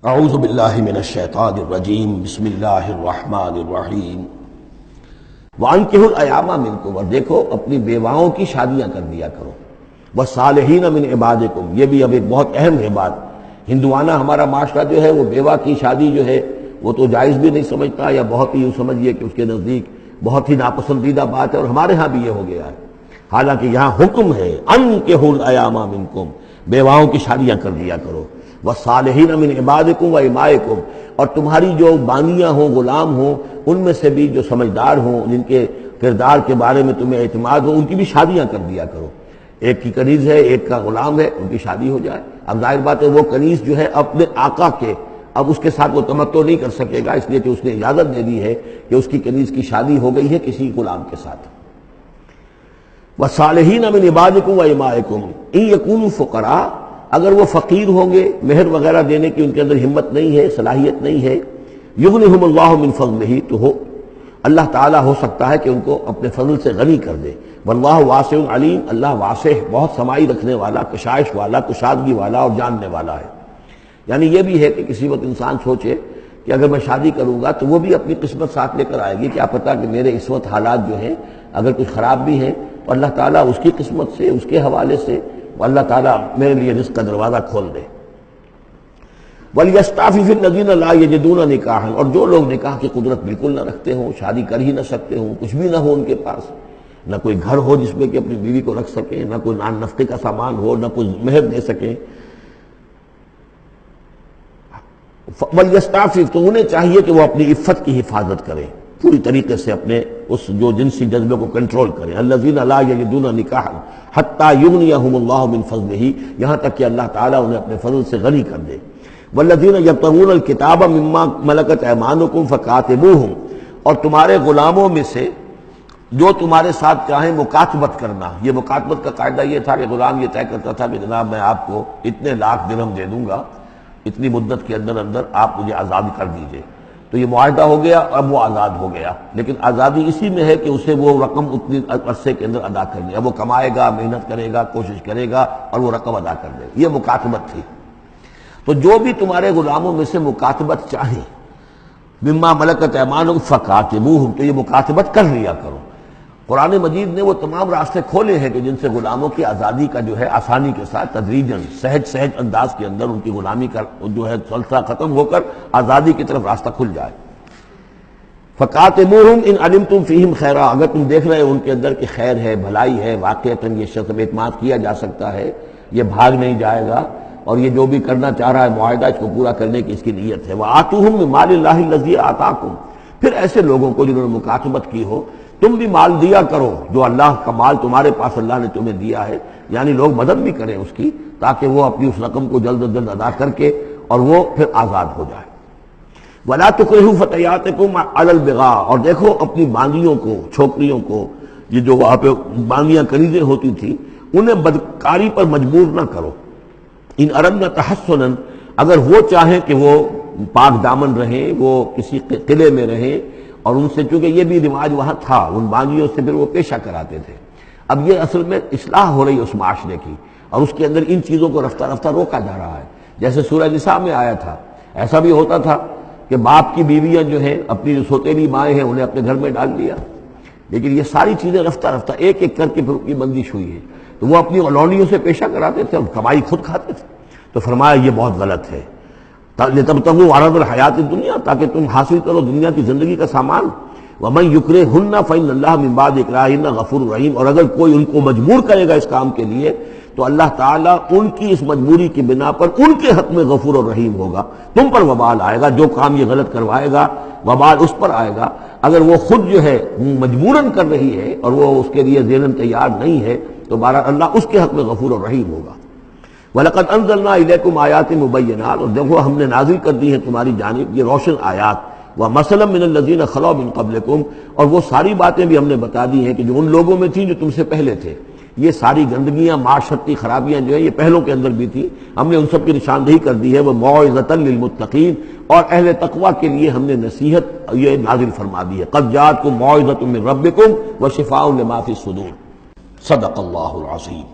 اعوذ باللہ من الشیطان الرجیم بسم اللہ الرحمن الرحیم وانکحوا الایام منکم، اور دیکھو اپنی بیواؤں کی شادیاں کر دیا کرو، والصالحین من عبادکم، یہ بھی اب ایک بہت اہم ہے بات۔ ہندوانہ ہمارا معاشرہ جو ہے وہ بیوہ کی شادی جو ہے وہ تو جائز بھی نہیں سمجھتا، یا بہت ہی یوں سمجھیے کہ اس کے نزدیک بہت ہی ناپسندیدہ بات ہے، اور ہمارے ہاں بھی یہ ہو گیا ہے۔ حالانکہ یہاں حکم ہے انکحوا الایام منکم، بیواؤں کی شادیاں کر دیا کرو، والصالحین من عبادکم و امائکم، اور تمہاری جو بانیاں ہوں، غلام ہوں، ان میں سے بھی جو سمجھدار ہوں، جن کے کردار کے بارے میں تمہیں اعتماد ہو، ان کی بھی شادیاں کر دیا کرو۔ ایک کی کنیز ہے، ایک کا غلام ہے، ان کی شادی ہو جائے۔ اب ظاہر بات ہے وہ کنیز جو ہے اپنے آقا کے، اب اس کے ساتھ وہ تمتع نہیں کر سکے گا، اس لیے کہ اس نے اجازت دے دی ہے کہ اس کی کنیز کی شادی ہو گئی ہے کسی غلام کے ساتھ۔ والصالحین من عبادکم و امائکم ان یکونوا فقراء، اگر وہ فقیر ہوں گے، مہر وغیرہ دینے کی ان کے اندر ہمت نہیں ہے، صلاحیت نہیں ہے، یغنہم اللہ من فضلہ، تو ہو اللہ تعالیٰ ہو سکتا ہے کہ ان کو اپنے فضل سے غنی کر دے۔ واللہ واسع علیم، اللہ واسع بہت سمائی رکھنے والا، کشائش والا، کشادگی والا اور جاننے والا ہے۔ یعنی یہ بھی ہے کہ کسی وقت انسان سوچے کہ اگر میں شادی کروں گا تو وہ بھی اپنی قسمت ساتھ لے کر آئے گی، کیا پتہ کہ میرے اس وقت حالات جو ہیں اگر کچھ خراب بھی ہیں تو اللہ تعالیٰ اس کی قسمت سے، اس کے حوالے سے اللہ تعالیٰ میرے لیے رزق کا دروازہ کھول دے۔ وَلْيَسْتَعْفِفِ الَّذِينَ لَا يَجِدُونَ نِكَاحًا، اور جو لوگ نکاح کی قدرت بالکل نہ رکھتے ہوں، شادی کر ہی نہ سکتے ہوں، کچھ بھی نہ ہو ان کے پاس، نہ کوئی گھر ہو جس میں کہ اپنی بیوی کو رکھ سکیں، نہ کوئی نان نفقے کا سامان ہو، نہ کوئی مہر دے سکیں، وَلْيَسْتَعْفِفْ، تو انہیں چاہیے کہ وہ اپنی عفت کی حفاظت کریں، پوری طریقے سے اپنے اس جو جنسی جذبے کو کنٹرول کریں۔ الَّذِينَ لَا يَجِدُونَ نِكَاحًا حَتَّى يُغْنِيَهُمُ اللَّهُ مِنْ فَضْلِهِ، یہاں تک کہ اللہ تعالیٰ انہیں اپنے فضل سے غنی کر دے۔ وَالَّذِينَ يَبْتَغُونَ الْكِتَابَ مِمَّا مَلَكَتْ أَيْمَانُكُمْ فَكَاتِبُوهُمْ، اور تمہارے غلاموں میں سے جو تمہارے ساتھ چاہیں مکاتبت کرنا۔ یہ مکاتبت کا قاعدہ یہ تھا کہ غلام یہ طے کرتا تھا کہ جناب میں آپ کو اتنے لاکھ درہم دے دوں گا، اتنی مدت کے اندر اندر آپ مجھے آزاد کر دیجئے، تو یہ معاہدہ ہو گیا، اب وہ آزاد ہو گیا۔ لیکن آزادی اسی میں ہے کہ اسے وہ رقم اتنی عرصے کے اندر ادا کرنی ہے، وہ کمائے گا، محنت کرے گا، کوشش کرے گا اور وہ رقم ادا کر دے گا۔ یہ مکاتبت تھی۔ تو جو بھی تمہارے غلاموں میں سے مکاتبت چاہیں، مما ملکت ایمانکم فکاتبوہم، تو یہ مکاتبت کر لیا کرو۔ قرآن مجید نے وہ تمام راستے کھولے ہیں کہ جن سے غلاموں کی آزادی کا جو ہے آسانی کے ساتھ تدریجاً سہج انداز کے اندر ان کی غلامی کا جو ہے سلسلہ ختم ہو کر آزادی کی طرف راستہ کھل جائے۔ فَقَاتِبُوهُمْ إِنْ عَلِمْتُمْ فِيهِمْ خَيْرًا، اگر تم دیکھ رہے ہو ان کے اندر کہ خیر ہے، بھلائی ہے، واقعتاً یہ شخص پہ اعتماد کیا جا سکتا ہے، یہ بھاگ نہیں جائے گا، اور یہ جو بھی کرنا چاہ رہا ہے معاہدہ اس کو پورا کرنے کی اس کی نیت ہے۔ وَآتُوهُمْ مِن مَالِ اللَّهِ الَّذِي آتَاكُمْ، پھر ایسے لوگوں کو جنہوں نے مکاتبت کی ہو تم بھی مال دیا کرو، جو اللہ کا مال تمہارے پاس اللہ نے تمہیں دیا ہے، یعنی لوگ مدد بھی کریں اس کی، تاکہ وہ اپنی اس رقم کو جلد از جلد ادا کر کے اور وہ پھر آزاد ہو جائے۔ وَلَا تُكْرِهُوا فَتَيَاتِكُمْ عَلَى الْبِغَاءِ، اور دیکھو اپنی باندیوں کو، چھوکریوں کو، یہ جو وہاں پہ باندیاں کنیزیں ہوتی تھیں، انہیں بدکاری پر مجبور نہ کرو۔ ان اردنا تحسنا، اگر وہ چاہیں کہ وہ پاک دامن رہیں، وہ کسی قلعے میں رہیں، اور ان سے چونکہ یہ بھی رواج وہاں تھا، ان باندیوں سے پھر وہ پیشہ کراتے تھے۔ اب یہ اصل میں اصلاح ہو رہی ہے اس معاشرے کی، اور اس کے اندر ان چیزوں کو رفتہ رفتہ روکا جا رہا ہے۔ جیسے سورہ نساء میں آیا تھا، ایسا بھی ہوتا تھا کہ باپ کی بیویاں جو ہیں، اپنی جو سوتیلی مائیں ہیں، انہیں اپنے گھر میں ڈال دیا، لیکن یہ ساری چیزیں رفتہ رفتہ ایک ایک کر کے پھر ان کی بندش ہوئی ہے، تو وہ اپنی اولونیوں سے پیشہ کراتے تھے اور کمائی خود کھاتے تھے۔ تو فرمایا یہ بہت غلط ہے، لِتَبْتَغُوا عَرَضَ الْحَيَاةِ الدُّنْيَا، تاکہ تم حاصل کرو دنیا کی زندگی کا سامان۔ وَمَنْ يُكْرِهُنَّ فَإِنَّ اللَّهَ مِنْ بَعْدِ إِكْرَاهِهِنَّ غَفُورٌ رَحِيمٌ، اور اگر کوئی ان کو مجبور کرے گا اس کام کے لیے تو اللہ تعالیٰ ان کی اس مجبوری کی بنا پر ان کے حق میں غفور اور رحیم ہوگا۔ تم پر وبال آئے گا، جو کام یہ غلط کروائے گا وبال اس پر آئے گا۔ اگر وہ خود جو ہے مجبوراً کر رہی ہے اور وہ اس کے لیے ذہناً تیار نہیں ہے تو بہرحال اللہ اس کے حق میں غفور اور رحیم ہوگا۔ وَلَقَدْ أَنزَلْنَا إِلَيْكُمْ آيَاتٍ مُبَيِّنَاتٍ، اور دیکھو ہم نے نازل کر دی ہیں تمہاری جانب یہ روشن آیات، وَمَثَلًا مِّنَ الَّذِينَ خَلَوْا مِن قَبْلِكُمْ، اور وہ ساری باتیں بھی ہم نے بتا دی ہیں کہ جو ان لوگوں میں تھیں جو تم سے پہلے تھے۔ یہ ساری گندگیاں، معاشرتی خرابیاں جو ہیں یہ پہلوں کے اندر بھی تھیں، ہم نے ان سب کی نشاندہی کر دی ہے۔ وَمَوْعِظَةً لِّلْمُتَّقِينَ، اور اہل تقویٰ کے لیے ہم نے نصیحت یہ نازل فرما دی ہے۔ قَدْ جَاءَتْكُم مَّوْعِظَةٌ مِّن رَّبِّكُمْ وَشِفَاءٌ لِّمَا فِي الصُّدُورِ۔ صدق اللہ العظیم۔